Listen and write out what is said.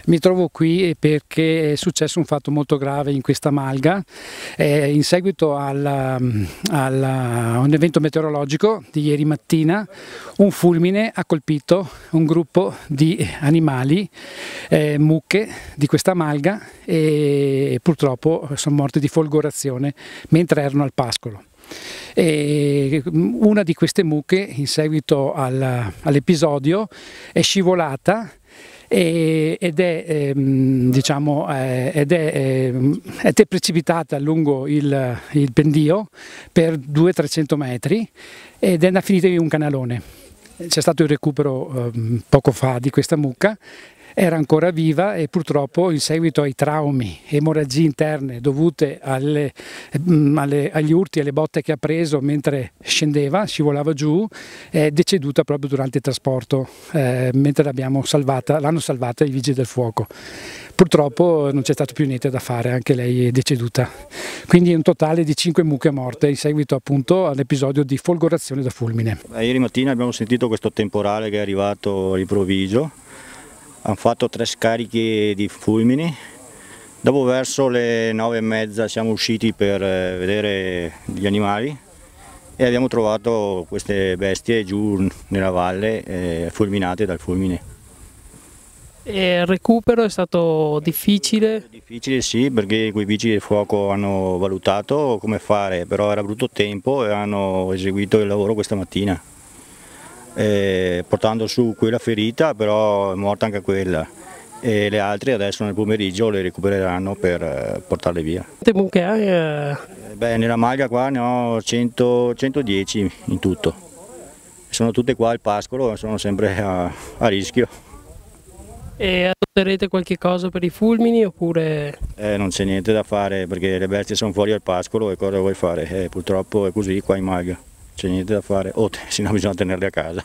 Mi trovo qui perché è successo un fatto molto grave in questa malga. In seguito a un evento meteorologico di ieri mattina, un fulmine ha colpito un gruppo di animali, mucche di questa malga, e purtroppo sono morte di folgorazione mentre erano al pascolo. E una di queste mucche, in seguito all'episodio, è scivolata ed è precipitata lungo il pendio per 200-300 metri ed è finita in un canalone. C'è stato il recupero poco fa di questa mucca. Era ancora viva e purtroppo, in seguito ai traumi e emorragie interne dovute agli urti e alle botte che ha preso mentre scendeva, scivolava giù, è deceduta proprio durante il trasporto, mentre l'hanno salvata i vigili del fuoco. Purtroppo non c'è stato più niente da fare, anche lei è deceduta. Quindi un totale di 5 mucche morte in seguito appunto all'episodio di folgorazione da fulmine. Ieri mattina abbiamo sentito questo temporale che è arrivato all'improvviso. Hanno fatto 3 scarichi di fulmini, dopo verso le 9:30 siamo usciti per vedere gli animali e abbiamo trovato queste bestie giù nella valle fulminate dal fulmine. E il recupero è stato difficile? Difficile sì, perché quei vigili del fuoco hanno valutato come fare, però era brutto tempo e hanno eseguito il lavoro questa mattina. Portando su quella ferita, però è morta anche quella, e le altre adesso nel pomeriggio le recupereranno per portarle via. Quante mucche hai? Nella malga qua ne ho 110 in tutto, sono tutte qua al pascolo, sono sempre a rischio. E adotterete qualche cosa per i fulmini oppure? Non c'è niente da fare perché le bestie sono fuori al pascolo e cosa vuoi fare? Purtroppo è così qua in malga. C'è niente da fare, se no bisogna tenerle a casa.